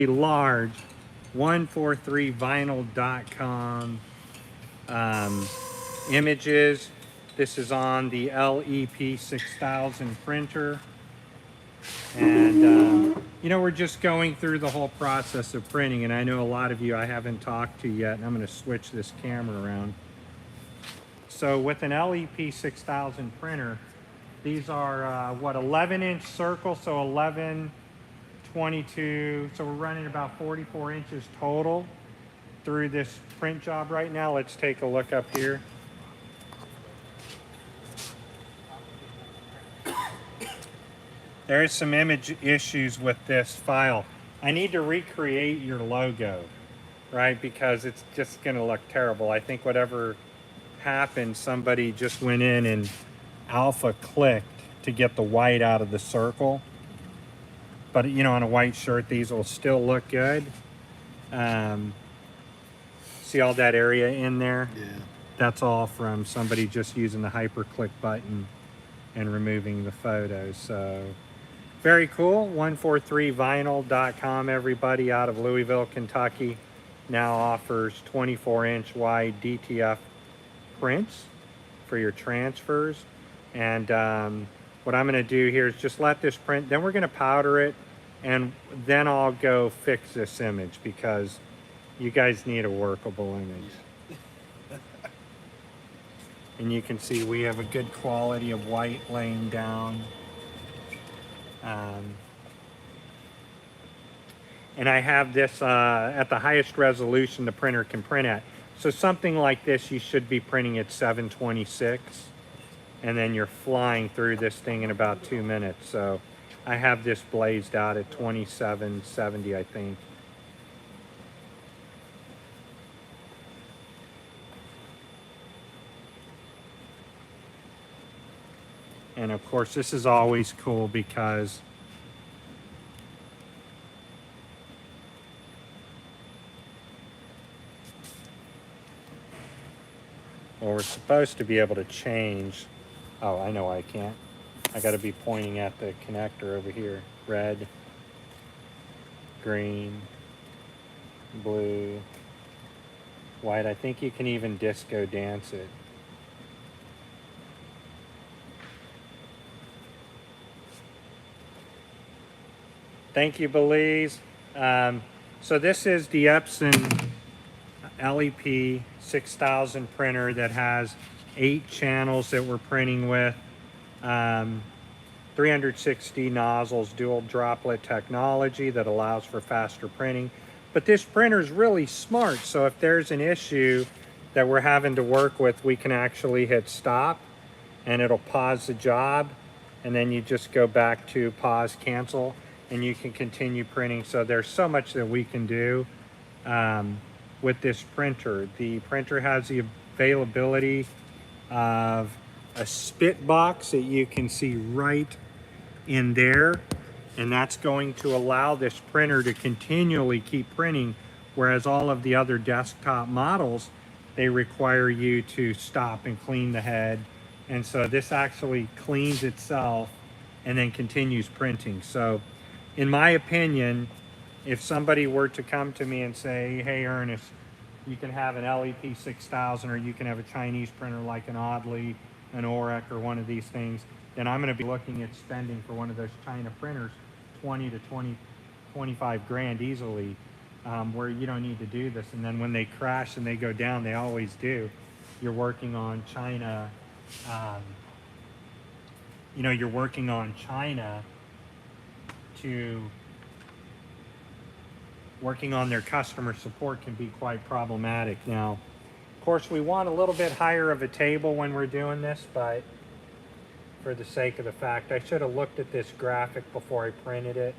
large 143vinyl.com images. This is on the LEP 6000 printer. And, we're just going through the whole process of printing. And I know a lot of you I haven't talked to yet, and I'm going to switch this camera around. So with an LEP 6000 printer, these are, 11-inch circle, so 11, 22, so we're running about 44 inches total through this print job right now. Let's take a look up here. There's some image issues with this file. I need to recreate your logo, right? Because it's just gonna look terrible. I think whatever happened, somebody just went in and alpha clicked to get the white out of the circle. But on a white shirt, these will still look good. See all that area in there? Yeah. That's all from somebody just using the hyperclick button and removing the photos. So very cool. 143vinyl.com, everybody, out of Louisville, Kentucky, now offers 24-inch wide DTF prints for your transfers. And what I'm going to do here is just let this print, then we're going to powder it, and then I'll go fix this image because you guys need a workable image. And you can see we have a good quality of white laying down. And I have this at the highest resolution the printer can print at. So something like this, you should be printing at 726. And then you're flying through this thing in about 2 minutes. So I have this blazed out at 2770, I think. And of course, this is always cool because we're supposed to be able to change. Oh, I know I can't. I got to be pointing at the connector over here. Red, green, blue, white. I think you can even disco dance it. Thank you, Belize. So this is the Epson LEP 6000 printer that has 8 channels that we're printing with, 360 nozzles, dual droplet technology that allows for faster printing. But this printer is really smart, so if there's an issue that we're having to work with, we can actually hit stop and it'll pause the job, and then you just go back to pause, cancel, and you can continue printing. So there's so much that we can do with this printer. The printer has the availability of a spit box that you can see right in there, and that's going to allow this printer to continually keep printing, whereas all of the other desktop models, they require you to stop and clean the head. And so this actually cleans itself and then continues printing. So in my opinion, if somebody were to come to me and say, hey, Ernest, you can have an LEP 6000 or you can have a Chinese printer like an Audley, an Auric, or one of these things, then I'm going to be looking at spending for one of those China printers 20 to 25 grand easily, where you don't need to do this. And then when they crash and they go down, they always do, you're working on China, you're working on China to working on their customer support can be quite problematic. Now, of course, we want a little bit higher of a table when we're doing this, but for the sake of the fact, I should have looked at this graphic before I printed it.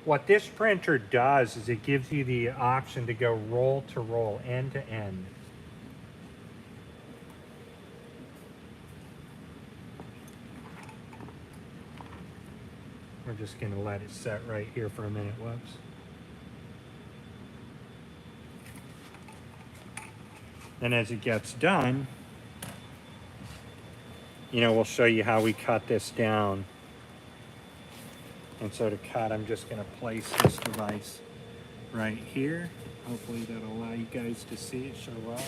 What this printer does is it gives you the option to go roll to roll, end to end. We're just going to let it set right here for a minute. Whoops. And as it gets done, we'll show you how we cut this down. And so to cut, I'm just going to place this device right here. Hopefully that'll allow you guys to see it show up.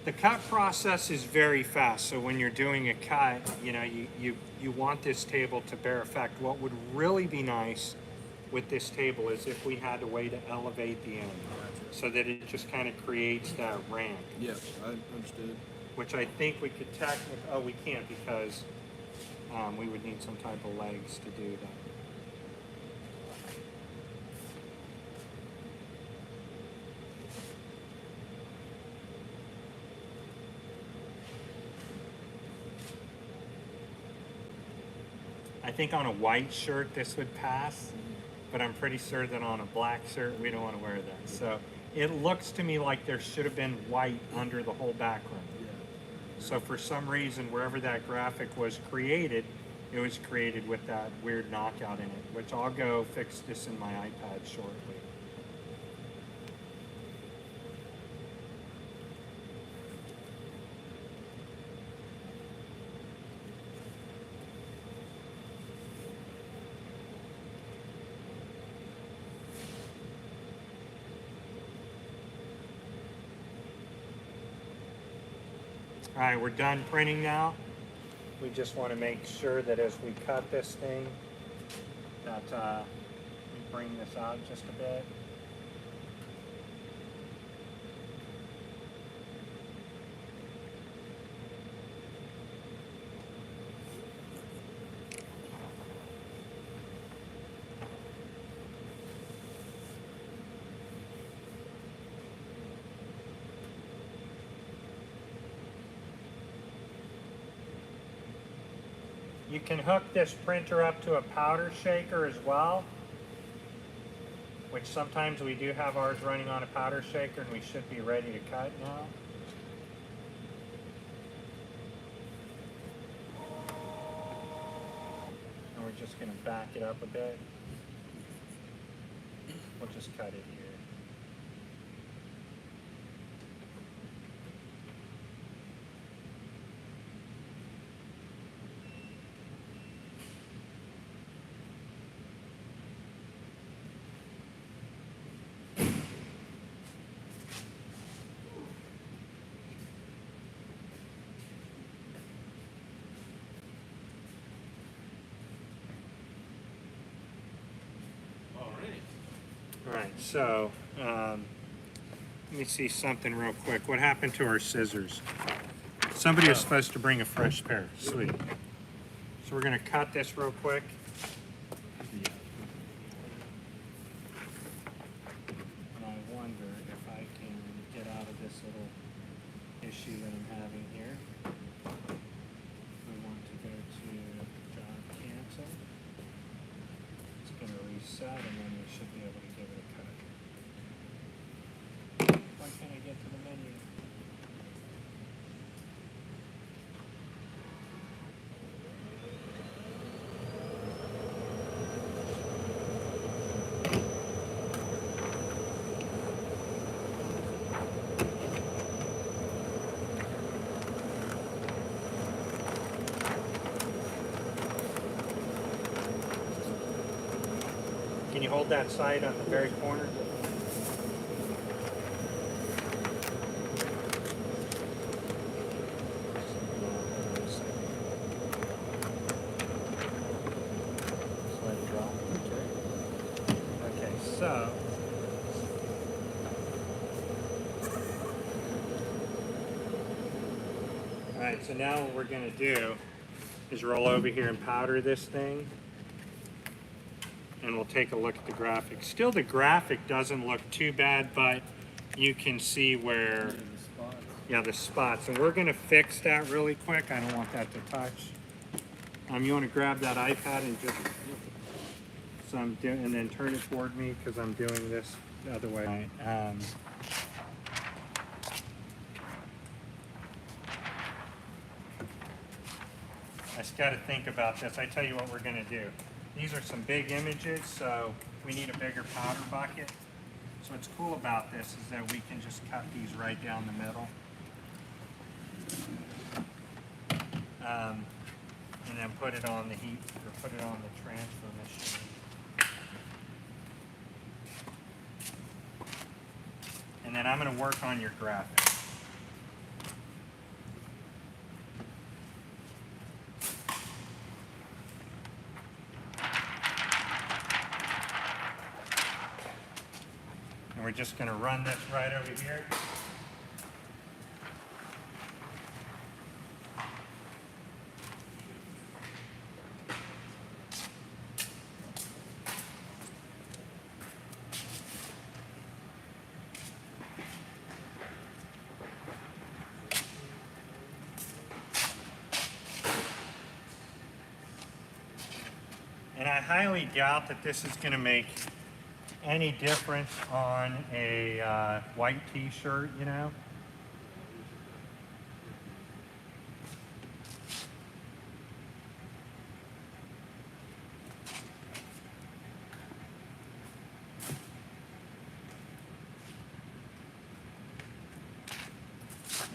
The cut process is very fast, so when you're doing a cut, you know, you want this table to bear effect. What would really be nice with this table is if we had a way to elevate the end so that it just kind of creates that ramp. Yeah, I understood. Which I think we could technically, oh, we can't because we would need some type of legs to do that. I think on a white shirt this would pass, but I'm pretty sure that on a black shirt we don't want to wear that. So it looks to me like there should have been white under the whole background. So for some reason, wherever that graphic was created, it was created with that weird knockout in it, which I'll go fix this in my iPad shortly. All right, we're done printing now. We just want to make sure that as we cut this thing, that we bring this out just a bit. You can hook this printer up to a powder shaker as well, which sometimes we do have ours running on a powder shaker and we should be ready to cut now. And we're just going to back it up a bit. We'll just cut it here. All right, so let me see something real quick. What happened to our scissors? Somebody was supposed to bring a fresh pair. Sweet. So we're going to cut this real quick. And I wonder if I can get out of this little issue that I'm having here. We want to go to job cancel. It's going to reset and then we should be able to give it a cut. Why can't I get to the menu? Can you hold that side on the very corner? Just let it drop. Okay, so all right, so now what we're going to do is roll over here and powder this thing. And we'll take a look at the graphic. Still, the graphic doesn't look too bad, but you can see where, yeah, the spots. And we're gonna fix that really quick. I don't want that to touch. You wanna grab that iPad and just, so I'm doing, and then turn it toward me because I'm doing this the other way. I just gotta think about this. I tell you what we're gonna do. These are some big images, so we need a bigger powder bucket. So what's cool about this is that we can just cut these right down the middle. And then put it on the heat, or put it on the transfer machine. and I'm going to work on your graphics. And we're just going to run this right over here. And I highly doubt that this is going to make any difference on a white t-shirt, you know.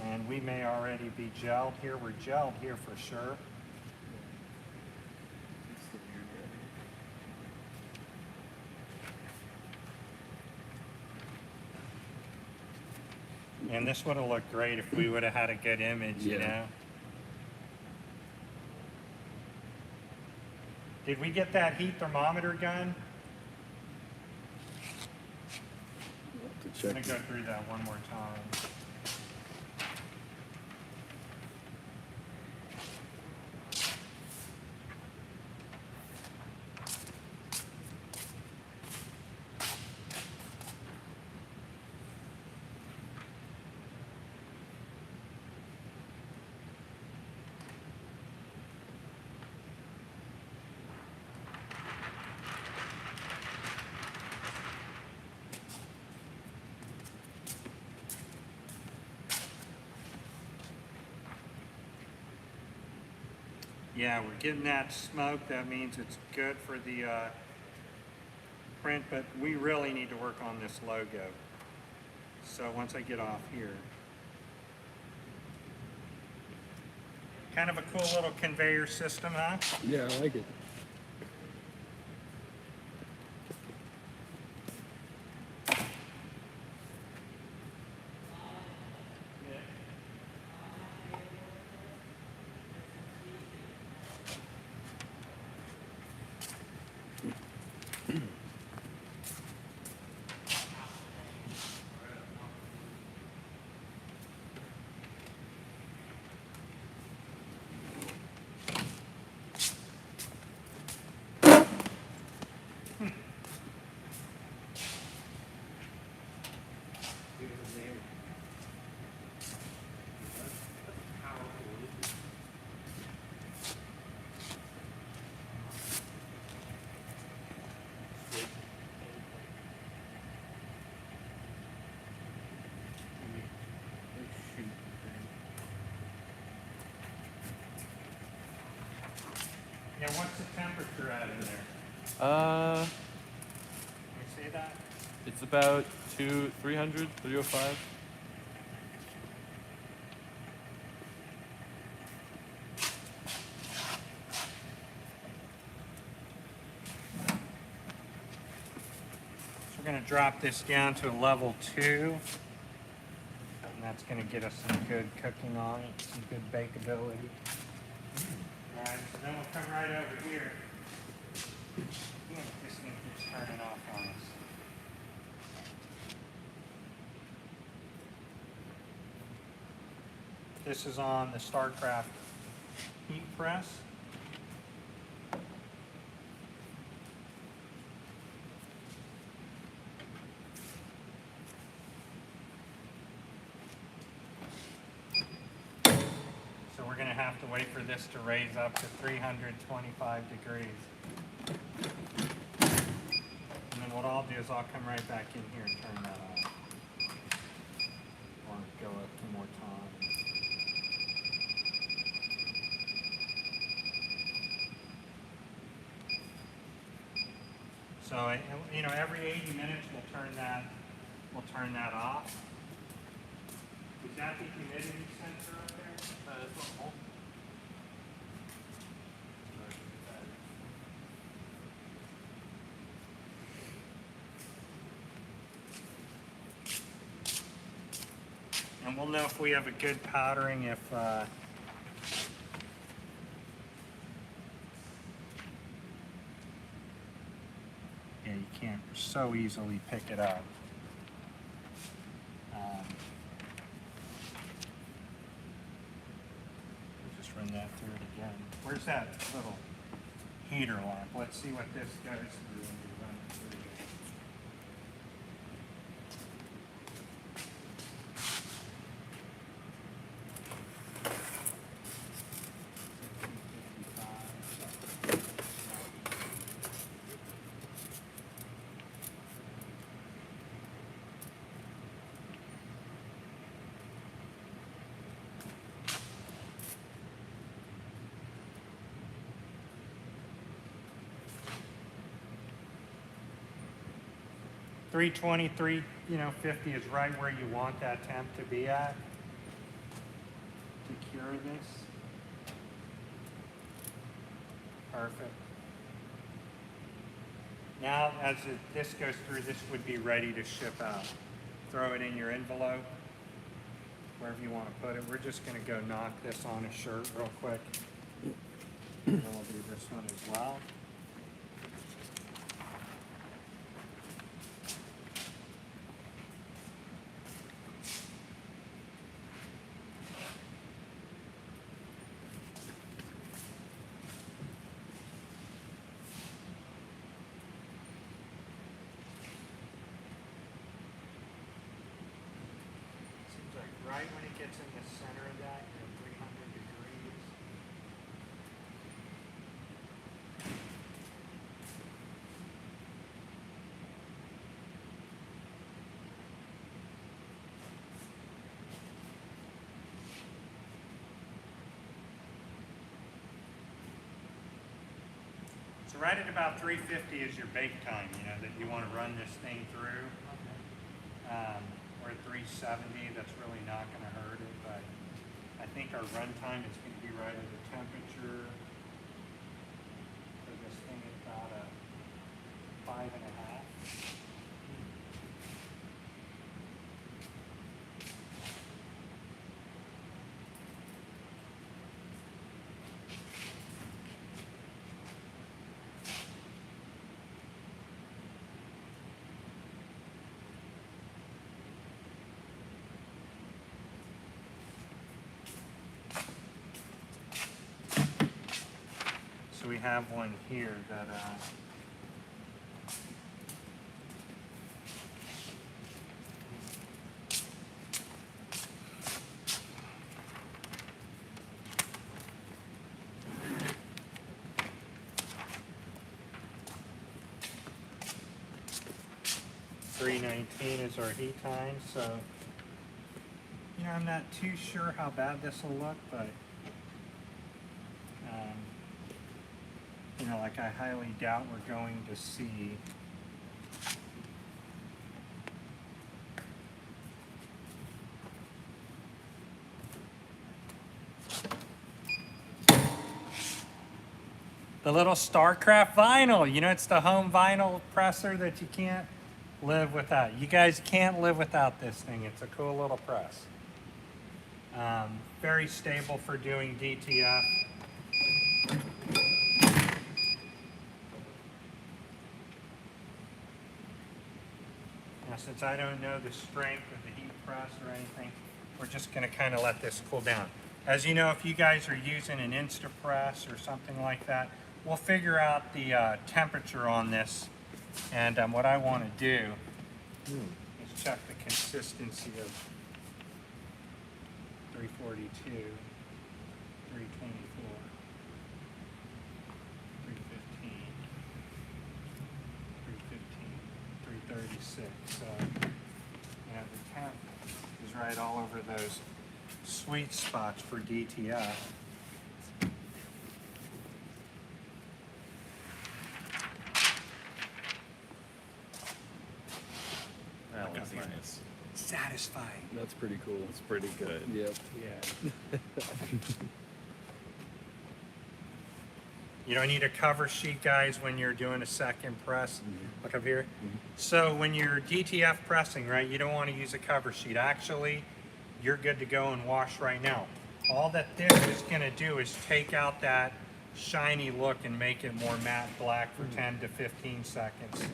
And we may already be gelled here. We're gelled here for sure. And this would have looked great if we would have had a good image, you know. Did we get that heat thermometer gun? I'm going to go through that one more time. Yeah, we're getting that smoke. That means it's good for the print, but we really need to work on this logo. So once I get off here. Kind of a cool little conveyor system, huh? Yeah, I like it. Yeah, what's the temperature at in there? Can you see that? It's about 300, 305. So we're going to drop this down to a level 2. And that's going to get us some good cooking on it, some good bakeability. Alright, so then we'll come right over here. This thing keeps turning off on us. This is on the StarCraft heat press. So we're going to have to wait for this to raise up to 325 degrees. And then what I'll do is I'll come right back in here and turn that off. Or go up to more time. So, you know, every 80 minutes we'll turn that off. Is that the humidity sensor up there? That's not we'll know if we have a good powdering if yeah, you can't so easily pick it up. We'll just run that through it again. Where's that little heater lamp? Let's see what this goes through when you run it through. $323, 50 is right where you want that temp to be at to cure this. Perfect. Now, as this goes through, this would be ready to ship out. Throw it in your envelope, wherever you want to put it. We're just going to go knock this on a shirt real quick. And we'll do this one as well. Right when it gets in the center of that, you're 300 degrees. So right at about 350 is your bake time, that you want to run this thing through. Or 370, that's really not going to hurt it, but I think our run time is going to be right at the temperature for this thing at about a 5.5. So we have one here that $319 is our heat time, so I'm not too sure how bad this will look, but like I highly doubt we're going to see the little StarCraft vinyl. It's the home vinyl presser that you can't live without. You guys can't live without this thing. It's a cool little press. Very stable for doing DTF. Since I don't know the strength of the heat press or anything, we're just going to kind of let this cool down. As you know, if you guys are using an Instapress or something like that, we'll figure out the temperature on this. And what I want to do is check the consistency of 342, 324, 315. 336. So, the temp is right all over those sweet spots for DTF. That looks nice. Satisfying. That's pretty cool. It's pretty good. Yep. Yeah. You don't need a cover sheet, guys, when you're doing a second press. Look up here. So when you're DTF pressing, right, you don't want to use a cover sheet. Actually, you're good to go and wash right now. All that this is gonna do is take out that shiny look and make it more matte black for 10 to 15 seconds.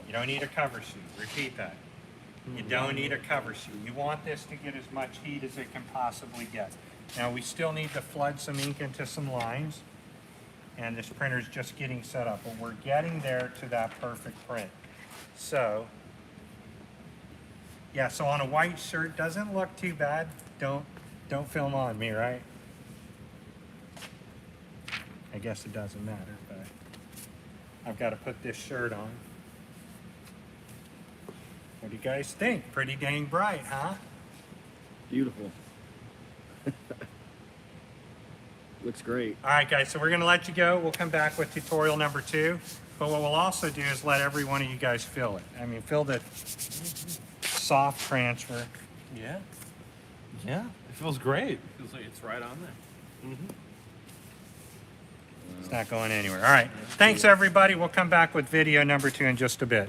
You don't need a cover sheet. Repeat that. You don't need a cover sheet. You want this to get as much heat as it can possibly get. Now we still need to flood some ink into some lines, and this printer's just getting set up, but we're getting there to that perfect print. So, yeah, so on a white shirt, doesn't look too bad. Don't film on me, right? I guess it doesn't matter, but I've got to put this shirt on. What do you guys think? Pretty dang bright, huh? Beautiful. Looks great. All right, guys, so we're going to let you go. We'll come back with tutorial number 2. But what we'll also do is let every one of you guys fill it. I mean, fill the soft transfer. Yeah. Yeah. It feels great. Feels like it's right on there. It's not going anywhere. All right. Thanks, everybody. We'll come back with video number 2 in just a bit.